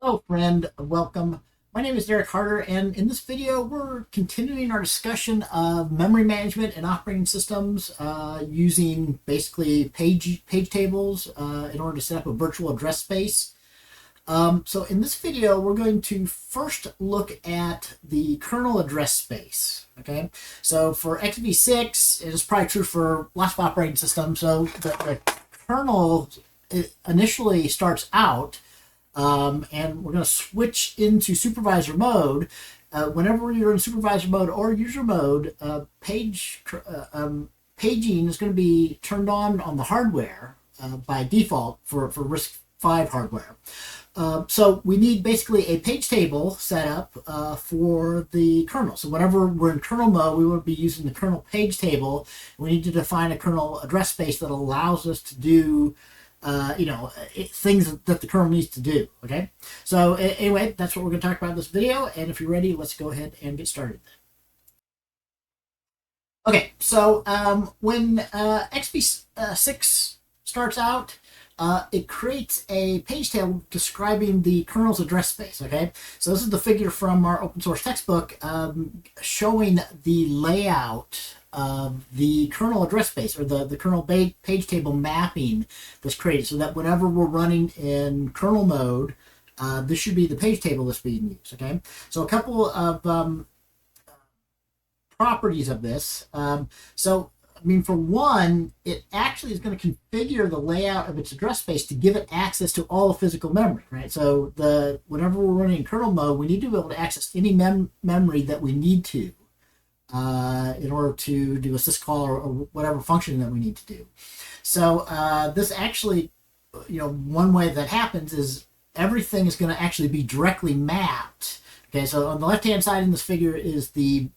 Hello, friend. Welcome. My name is Derek Harder, and in this video, we're continuing our discussion of memory management and operating systems using basically page tables in order to set up a virtual address space. So in this video, we're going to first look at the kernel address space. Okay, so for x86, it is probably true for lots of operating systems. So the kernel initially starts out and we're going to switch into supervisor mode. Whenever you're in supervisor mode or user mode, paging is going to be turned on the hardware by default for RISC-V hardware. So we need basically a page table set up for the kernel. So whenever we're in kernel mode, we will be using the kernel page table. We need to define a kernel address space that allows us to do things that the kernel needs to do. Okay, so anyway, that's what we're going to talk about in this video, and if you're ready, let's go ahead and get started. Okay, so when XP6 starts out, it creates a page table describing the kernel's address space. Okay, so this is the figure from our open source textbook showing the layout of the kernel address space, or the kernel page table mapping that's created, so that whenever we're running in kernel mode, this should be the page table that's being used. Okay, so a couple of properties of this. I mean, for one, it actually is going to configure the layout of its address space to give it access to all the physical memory, right? So whenever we're running in kernel mode, we need to be able to access any memory that we need to in order to do a syscall or whatever function that we need to do. So this actually, one way that happens is everything is going to actually be directly mapped. Okay, so on the left-hand side in this figure is the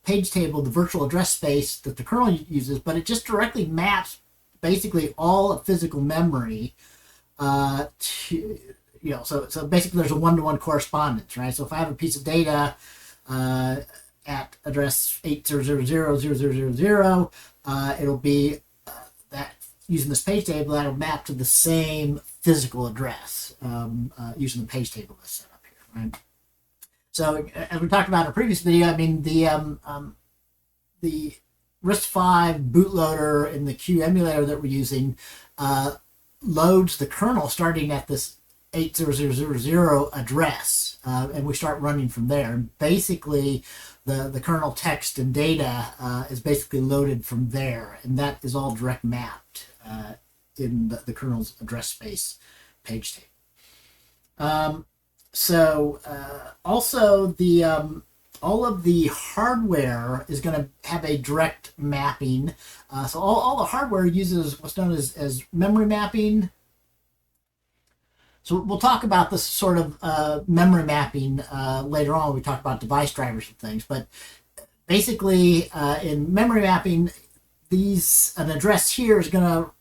page table, the virtual address space that the kernel uses, but it just directly maps basically all of physical memory to, so basically there's a one-to-one correspondence, right? So if I have a piece of data at address 8000000, it'll be that using this page table, that'll map to the same physical address using the page table that's set up here, right? So as we talked about in a previous video, I mean, the RISC-V bootloader and the Q emulator that we're using loads the kernel starting at this 80000 address, and we start running from there. And basically, the kernel text and data is basically loaded from there, and that is all direct mapped in the kernel's address space page table. Also the all of the hardware is going to have a direct mapping. So all the hardware uses what's known as memory mapping. So we'll talk about this sort of memory mapping later on when we talk about device drivers and things. But basically, in memory mapping, an address here is going to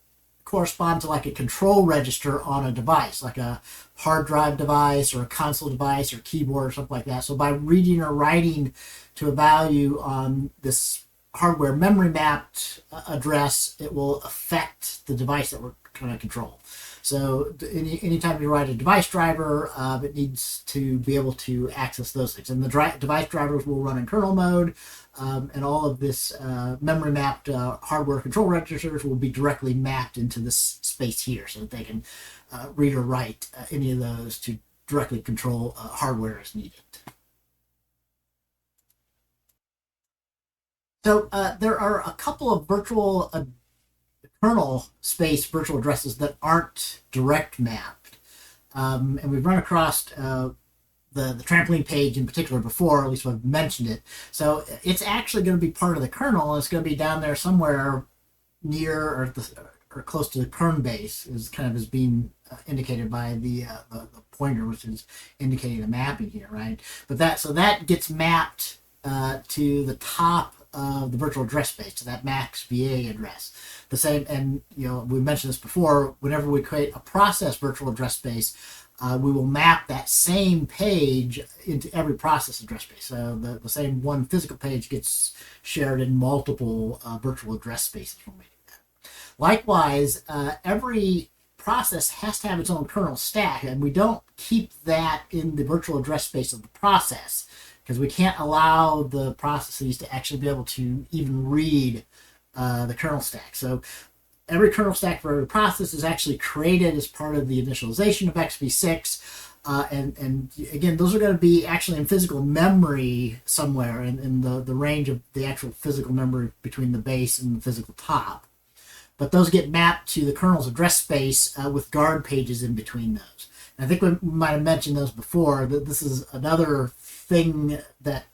correspond to like a control register on a device, like a hard drive device or a console device or keyboard or something like that. So by reading or writing to a value on this hardware memory mapped address, it will affect the device that we're trying to control. So anytime you write a device driver, it needs to be able to access those things. And the device drivers will run in kernel mode, and all of this memory mapped hardware control registers will be directly mapped into this space here, so that they can read or write any of those to directly control hardware as needed. So there are a couple of virtual kernel space virtual addresses that aren't direct mapped. And we've run across the trampoline page in particular before, at least I've mentioned it. So it's actually going to be part of the kernel, and it's going to be down there somewhere near or close to the kern base, is kind of as being indicated by the pointer, which is indicating the mapping here, right? But that gets mapped to the top of the virtual address space, to that max VA address. The same, and we mentioned this before, whenever we create a process virtual address space, we will map that same page into every process address space. So the same one physical page gets shared in multiple virtual address spaces when we do that. Likewise, every process has to have its own kernel stack, and we don't keep that in the virtual address space of the process because we can't allow the processes to actually be able to even read the kernel stack. So every kernel stack for every process is actually created as part of the initialization of xv6. And again, those are going to be actually in physical memory somewhere in the range of the actual physical memory between the base and the physical top. But those get mapped to the kernel's address space with guard pages in between those. And I think we might have mentioned those before, that this is another thing that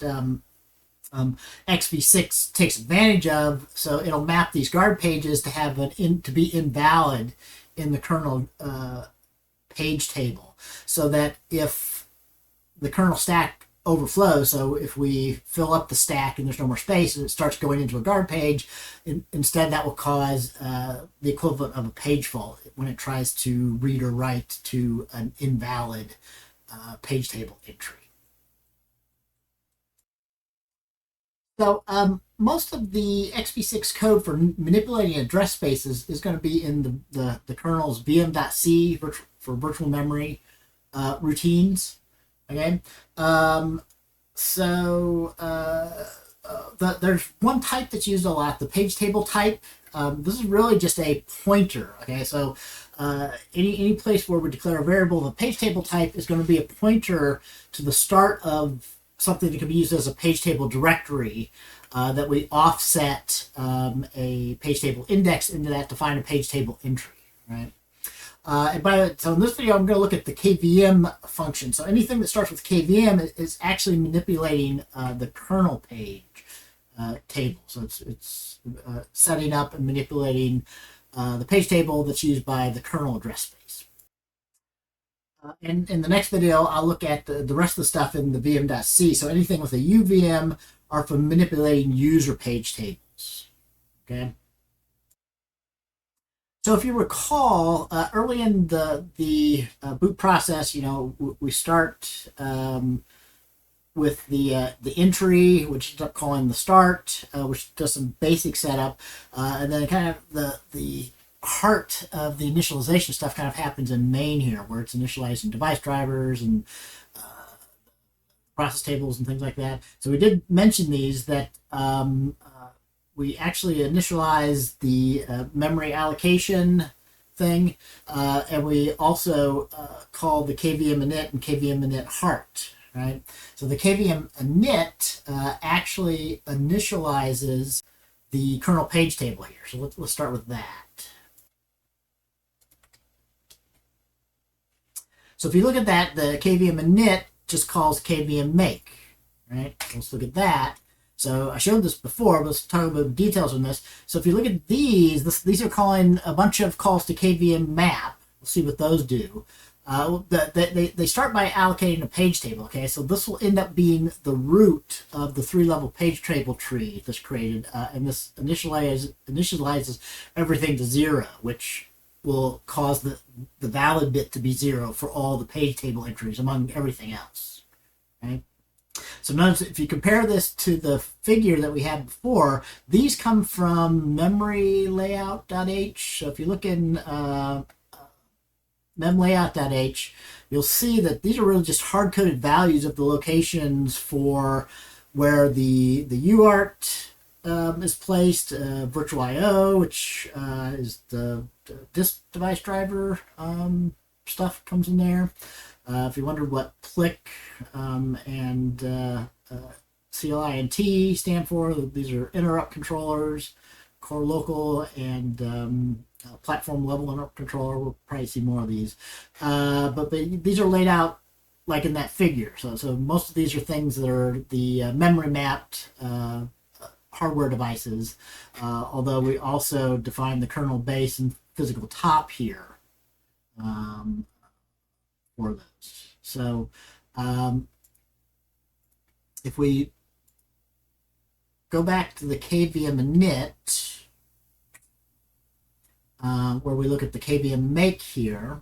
xv6 takes advantage of. So it'll map these guard pages to have to be invalid in the kernel page table, so that if the kernel stack overflows, so if we fill up the stack and there's no more space and it starts going into a guard page, instead that will cause the equivalent of a page fault when it tries to read or write to an invalid page table entry. So most of the xv6 code for manipulating address spaces is going to be in the kernel's vm.c for virtual memory routines. Okay, there's one type that's used a lot, the page table type. This is really just a pointer. Okay, so any place where we declare a variable, the page table type is going to be a pointer to the start of something that can be used as a page table directory that we offset a page table index into that to find a page table entry, right? So in this video, I'm going to look at the KVM function. So anything that starts with KVM is actually manipulating the kernel page table. So it's setting up and manipulating the page table that's used by the kernel address space. In the next video, I'll look at the rest of the stuff in the vm.c. So anything with a UVM are for manipulating user page tables. Okay. So if you recall, early in the boot process, we start with the entry, which ends up calling the start, which does some basic setup, and then kind of the heart of the initialization stuff kind of happens in main here, where it's initializing device drivers and process tables and things like that. So we did mention these, that we actually initialize the memory allocation thing, and we also call the KVM init and KVM init heart, right? So the KVM init actually initializes the kernel page table here. So let's start with that. So if you look at that, the KVM init just calls KVM make, right? Let's look at that. So I showed this before, but let's talk about the details on this. So if you look at these are calling a bunch of calls to KVM map. We'll see what those do. They start by allocating a page table. Okay, so this will end up being the root of the 3-level page table tree that's created, and this initializes everything to 0, which will cause the valid bit to be 0 for all the page table entries among everything else. Okay. So notice if you compare this to the figure that we had before, these come from memory layout.h. So if you look in memlayout.h, you'll see that these are really just hard-coded values of the locations for where the UART is placed, virtual IO, which is the disk device driver stuff comes in there. If you wonder what PLIC and CLI and T stand for, these are interrupt controllers, core local, and platform level interrupt controller. We'll probably see more of these. But these are laid out like in that figure. So most of these are things that are the memory mapped hardware devices, although we also define the kernel base and physical top here for those. So if we go back to the KVM init, where we look at the KVM make here,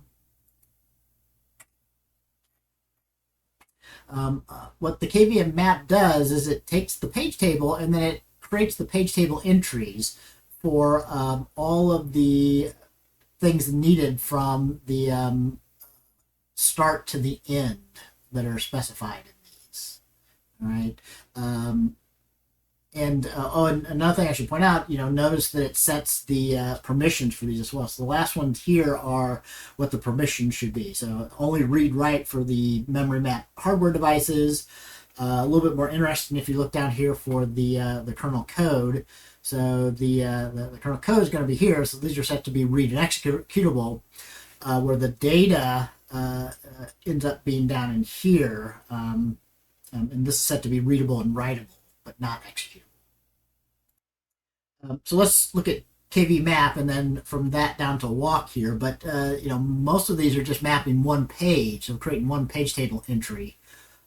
what the KVM map does is it takes the page table and then it creates the page table entries for all of the things needed from the start to the end that are specified in these. All right. And another thing I should point out, notice that it sets the permissions for these as well. So the last ones here are what the permissions should be. So only read write for the memory map hardware devices. A little bit more interesting if you look down here for the kernel code. So the kernel code is going to be here. So these are set to be read and executable, where the data ends up being down in here. And this is set to be readable and writable, but not executable. So let's look at KV map, and then from that down to walk here. But most of these are just mapping one page, so creating one page table entry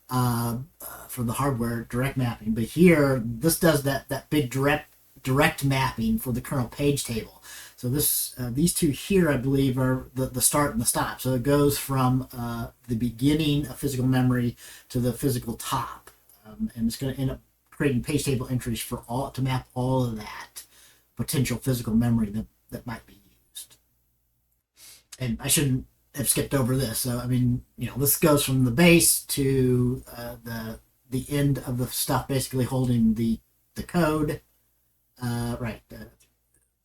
for the hardware direct mapping. But here, this does that big direct mapping for the kernel page table. So these two here, I believe, are the start and the stop. So it goes from the beginning of physical memory to the physical top, and it's going to end up creating page table entries for to map all of that potential physical memory that might be used. And I shouldn't have skipped over this. So this goes from the base to the end of the stuff, basically holding the code, right?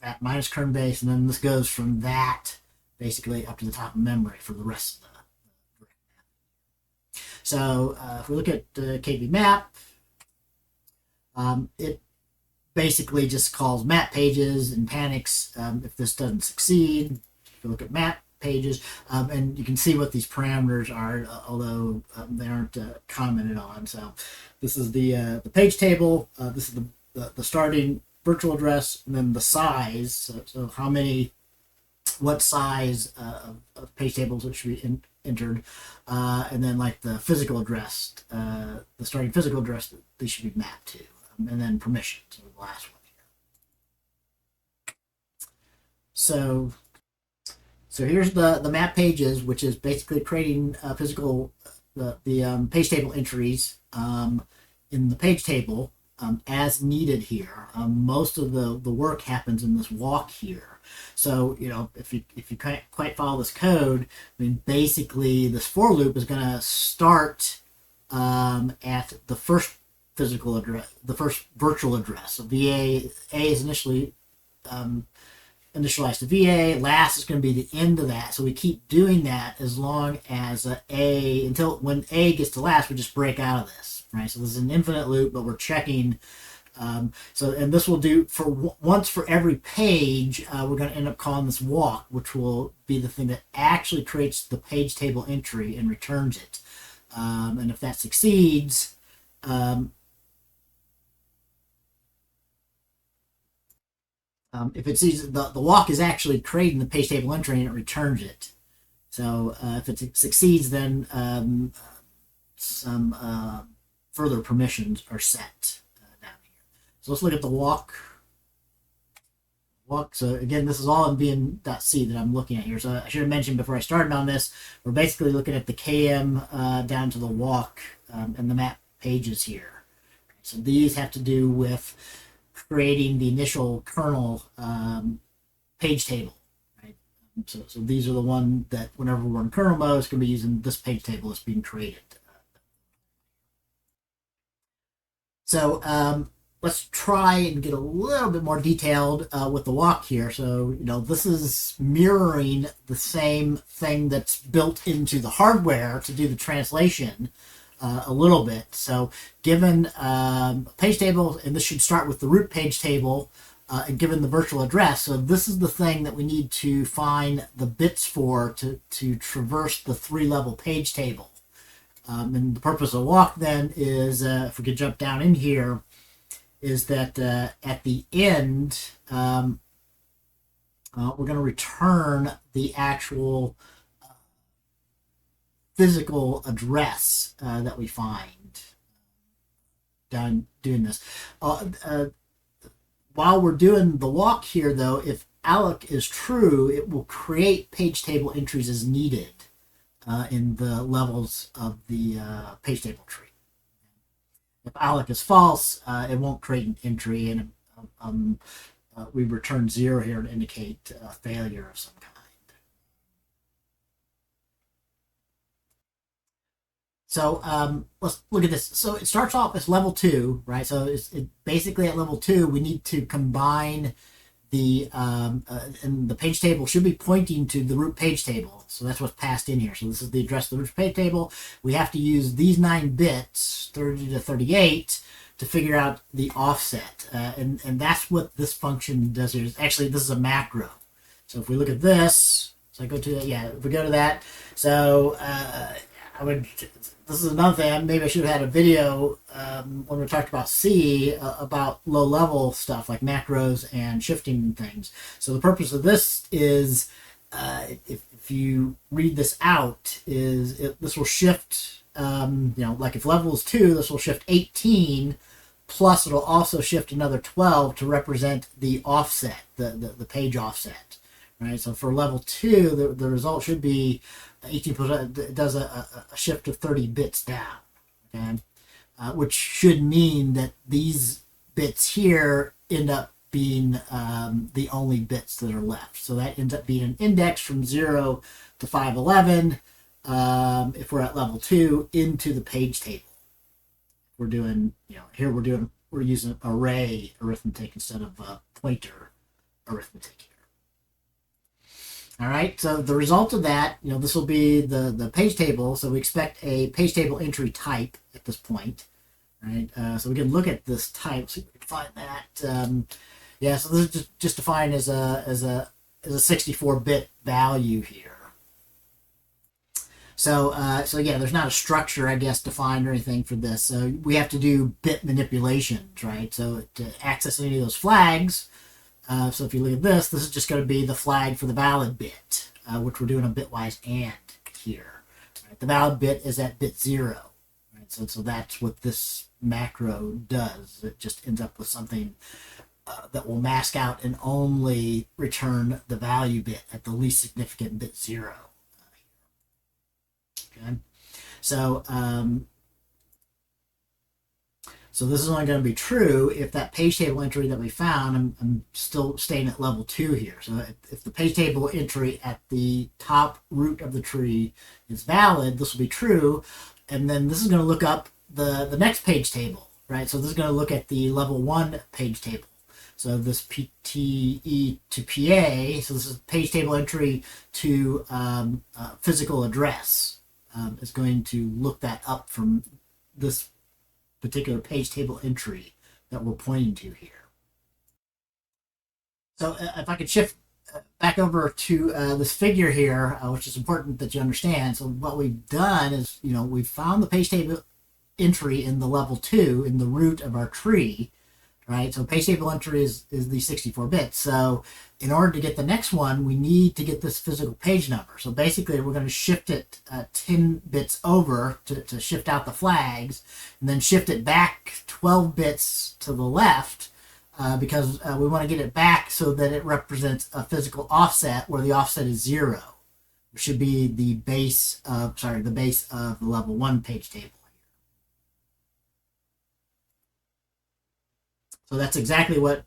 That minus kern base, and then this goes from that basically up to the top of memory for the rest of the direct map. So if we look at KV map, it basically just calls map pages and panics if this doesn't succeed. If you look at map pages, and you can see what these parameters are, although they aren't commented on. So this is the page table. This is the starting virtual address, and then the size. So what size of page tables it should be entered, and then like the physical address, the starting physical address that they should be mapped to. And then permissions, so the last one here. So here's the map pages, which is basically creating physical the page table entries in the page table as needed here. Most of the work happens in this walk here. So if you can't quite follow this code, basically this for loop is going to start at the first physical address, the first virtual address. So A is initially initialized to VA. Last is going to be the end of that. So we keep doing that as long as until when A gets to last, we just break out of this, right? So this is an infinite loop, but we're checking. And this will do for once for every page. We're going to end up calling this walk, which will be the thing that actually creates the page table entry and returns it. And if that succeeds, if it sees the walk is actually creating the page table entry and it returns it. So if it succeeds, then some further permissions are set down here. So let's look at the walk. So again, this is all in vm.c that I'm looking at here. So I should have mentioned before I started on this, we're basically looking at the KM down to the walk and the map pages here. So these have to do with creating the initial kernel page table, right? So these are the one that whenever we're in kernel mode, it's going to be using this page table that's being created. So let's try and get a little bit more detailed with the walk here. So this is mirroring the same thing that's built into the hardware to do the translation. A little bit. So given page table, and this should start with the root page table, and given the virtual address. So this is the thing that we need to find the bits for to traverse the 3-level page table. And the purpose of walk then is, if we could jump down in here, is that at the end, we're going to return the actual physical address that we find down doing this. While we're doing the walk here, though, if alloc is true, it will create page table entries as needed in the levels of the page table tree. If alloc is false, it won't create an entry, and we return 0 here to indicate a failure of some kind. So let's look at this. So it starts off as level 2, right? So basically at level 2, we need to combine and the page table should be pointing to the root page table. So that's what's passed in here. So this is the address of the root page table. We have to use these 9 bits, 30 to 38, to figure out the offset. And that's what this function does here. Actually, this is a macro. So if we look at this, so I go to, if we go to that, so this is another thing. Maybe I should have had a video when we talked about C about low-level stuff like macros and shifting and things. So the purpose of this is, if you read this out, this will shift. Like if level is 2, this will shift 18. Plus, it'll also shift another 12 to represent the offset, the page offset. Right. So for level 2, the result should be 18%. It does a shift of 30 bits down, okay? Which should mean that these bits here end up being the only bits that are left. So that ends up being an index from 0 to 511 if we're at level 2 into the page table. We're doing, here we're using array arithmetic instead of pointer arithmetic here. All right, so the result of that, this will be the page table. So we expect a page table entry type at this point, right? So we can look at this type, so we can find that. So this is just defined as a 64-bit value here. So yeah, there's not a structure, I guess, defined or anything for this. So we have to do bit manipulations, right? So to access any of those flags. So if you look at this is just going to be the flag for the valid bit, which we're doing a bitwise AND here. Right? The valid bit is at bit 0. Right? So that's what this macro does. It just ends up with something that will mask out and only return the value bit at the least significant bit 0. Okay, so so this is only going to be true if that page table entry that we found, I'm still staying at level 2 here. So if the page table entry at the top root of the tree is valid, this will be true. And then this is going to look up the next page table, right? So this is going to look at the level 1 page table. So this PTE to PA, so this is page table entry to physical address, is going to look that up from this particular page table entry that we're pointing to here. So if I could shift back over to this figure here, which is important that you understand. So what we've done is, we've found the page table entry in the level 2 in the root of our tree, right? So page table entry is the 64 bits. So in order to get the next one, we need to get this physical page number. So basically, we're going to shift it 10 bits over to shift out the flags, and then shift it back 12 bits to the left because we want to get it back so that it represents a physical offset where the offset is 0. It should be the base of the level 1 page table. So that's exactly what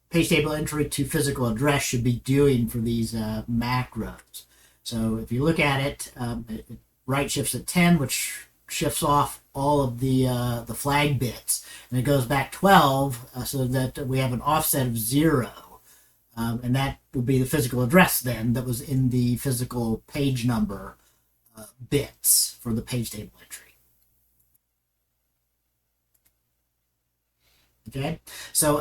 page table entry to physical address should be doing for these macros. So if you look at it, it right shifts at 10, which shifts off all of the flag bits, and it goes back 12 so that we have an offset of 0. And that will be the physical address then that was in the physical page number bits for the page table entry. Okay, so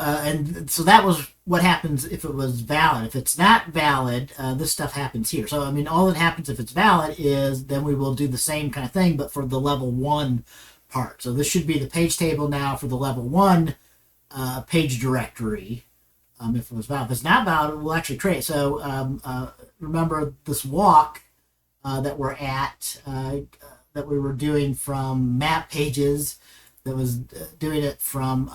so that was what happens if it was valid. If it's not valid, this stuff happens here. So all that happens if it's valid is then we will do the same kind of thing, but for the level 1 part. So this should be the page table now for the level 1 page directory. If it was valid, if it's not valid, we'll actually create. So remember this walk that we're at that we were doing from mappages. That was doing it from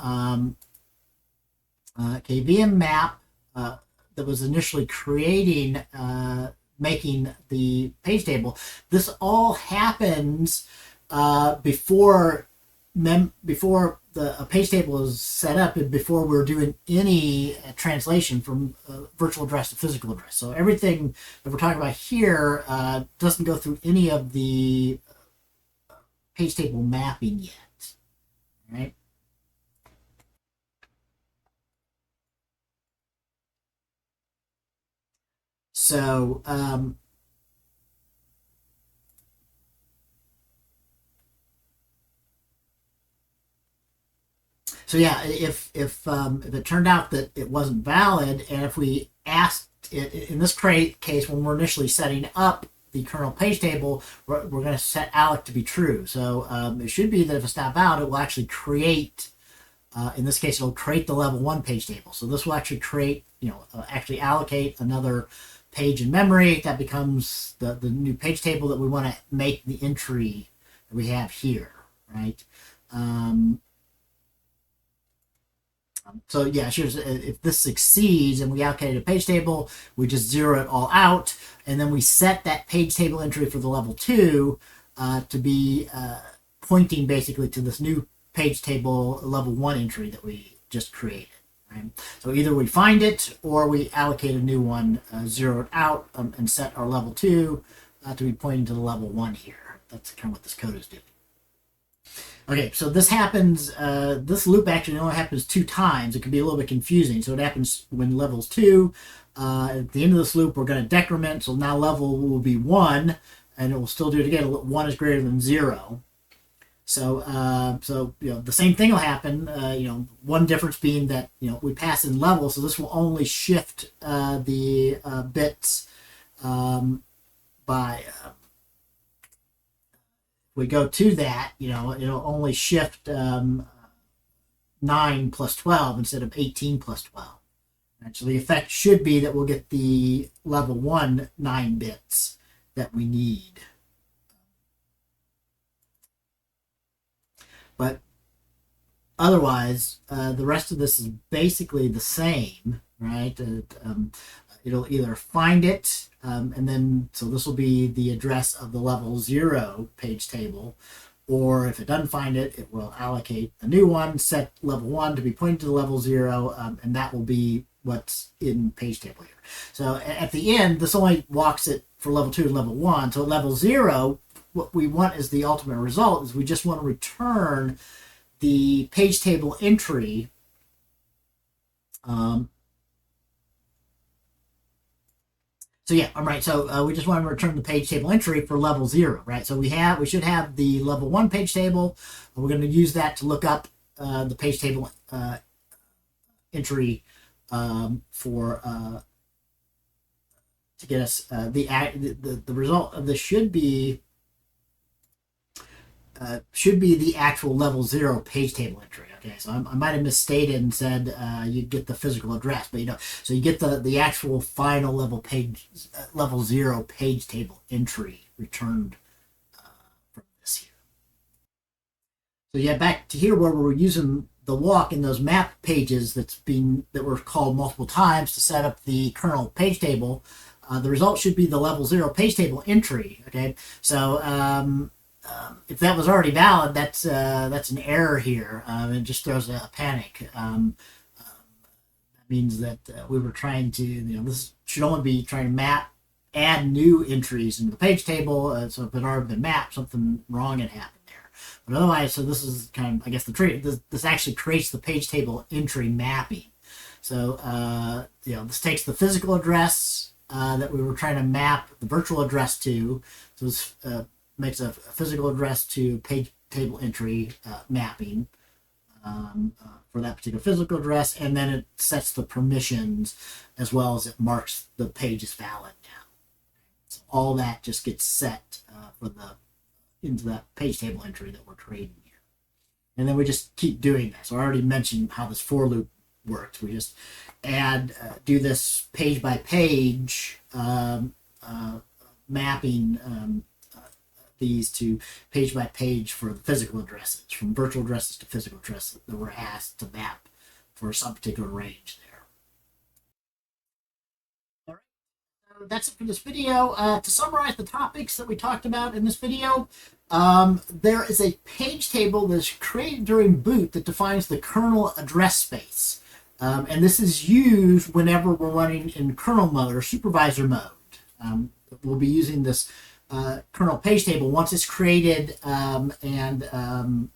vm map that was initially creating, making the page table. This all happens before a page table is set up and before we're doing any translation from virtual address to physical address. So everything that we're talking about here doesn't go through any of the page table mapping yet. All right. So so yeah, if it turned out that it wasn't valid, and if we asked it in this case when we're initially setting up the kernel page table, we're going to set alloc to be true. So it should be that if it's not valid, it will actually create. In this case, it'll create the level 1 page table. So this will actually create, actually allocate another page in memory. That becomes the new page table that we want to make the entry that we have here, right? So yeah, if this succeeds and we allocated a page table, we just zero it all out, and then we set that page table entry for the level 2 to be pointing basically to this new page table level 1 entry that we just created. Right? So either we find it or we allocate a new one, zero it out, and set our level 2 to be pointing to the level 1 here. That's kind of what this code is doing. Okay, so this happens, this loop actually only happens 2 times. It can be a little bit confusing. So it happens when level's 2. At the end of this loop, we're going to decrement. So now level will be 1, and it will still do it again. 1 is greater than 0. So, the same thing will happen. One difference being that we pass in level, so this will only shift the bits by. We go to that, it'll only shift 9 plus 12 instead of 18 plus 12. Right, so the effect should be that we'll get the level 1 9 bits that we need. But otherwise, the rest of this is basically the same, right? It'll either find it, and then, so this will be the address of the level 0 page table, or if it doesn't find it, it will allocate a new one, set level 1 to be pointing to the level 0, and that will be what's in page table here. So at the end, this only walks it for level 2 and level 1. So at level 0, what we want is the ultimate result is we just want to return the page table entry so yeah, all right. So we just want to return the page table entry for level 0, right? So we should have the level 1 page table. We're going to use that to look up the page table entry for to get us the result of this should be the actual level 0 page table entry. Okay, so I might have misstated and said you get the physical address, but so you get the actual final level 0 page table entry returned from this here. So yeah, back to here where we're using the walk in those map pages that were called multiple times to set up the kernel page table. The result should be the level 0 page table entry. Okay, so if that was already valid, that's an error here. It just throws a panic. That means that we were trying to, this should only be trying to add new entries into the page table. So if it had already been mapped, something wrong had happened there. But otherwise, so this is kind of, I guess, the trick. This actually creates the page table entry mapping. So this takes the physical address that we were trying to map the virtual address to. So this makes a physical address to page table entry mapping for that particular physical address, and then it sets the permissions as well as it marks the page as valid now. So all that just gets set into that page table entry that we're creating here. And then we just keep doing that. So I already mentioned how this for loop works. We just do this page by page mapping these to page by page for the physical addresses, from virtual addresses to physical addresses that we're asked to map for some particular range there. All right, so that's it for this video. To summarize the topics that we talked about in this video, there is a page table that's created during boot that defines the kernel address space. And this is used whenever we're running in kernel mode or supervisor mode. We'll be using this kernel page table once it's created and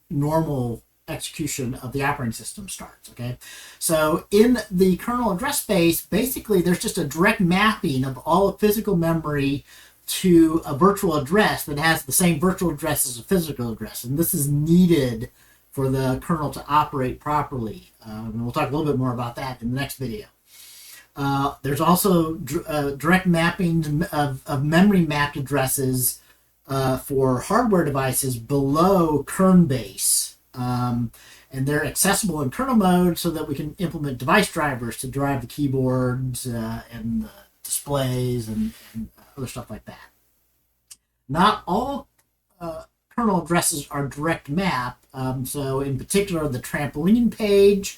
normal execution of the operating system starts. Okay, so in the kernel address space, basically there's just a direct mapping of all of physical memory to a virtual address that has the same virtual address as a physical address, and this is needed for the kernel to operate properly. And we'll talk a little bit more about that in the next video. There's also direct mapping of memory mapped addresses for hardware devices below kern base. And they're accessible in kernel mode so that we can implement device drivers to drive the keyboards and the displays and other stuff like that. Not all kernel addresses are direct map. So in particular, the trampoline page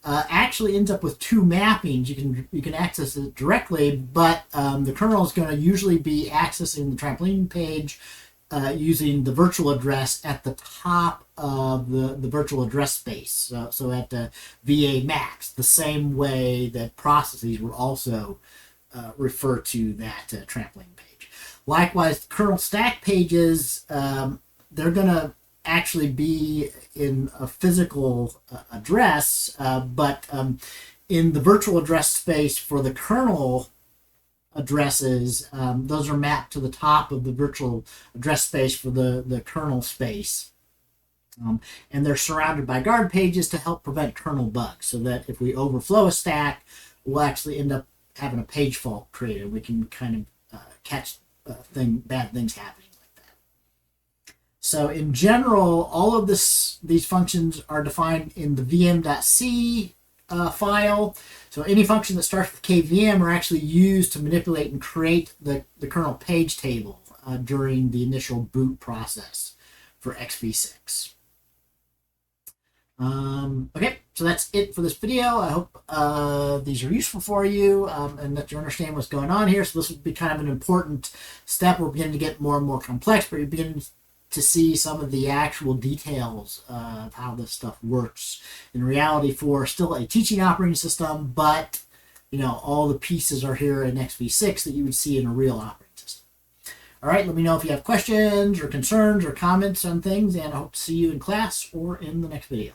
actually ends up with two mappings. You can access it directly, but the kernel is going to usually be accessing the trampoline page using the virtual address at the top of the virtual address space. So at the VA max, the same way that processes will also refer to that trampoline page. Likewise, kernel stack pages, they're going to actually be in a physical address, but in the virtual address space for the kernel addresses, those are mapped to the top of the virtual address space for the kernel space. And they're surrounded by guard pages to help prevent kernel bugs, so that if we overflow a stack, we'll actually end up having a page fault created. We can kind of catch bad things happening like that. So in general, all of these functions are defined in the vm.c file. So any function that starts with kvm are actually used to manipulate and create the kernel page table during the initial boot process for xv6. Okay, so that's it for this video. I hope these are useful for you and that you understand what's going on here. So this will be kind of an important step. We're beginning to get more and more complex, but you're beginning to see some of the actual details of how this stuff works in reality for still a teaching operating system, but all the pieces are here in xv6 that you would see in a real operating system. All right, let me know if you have questions or concerns or comments on things, and I hope to see you in class or in the next video.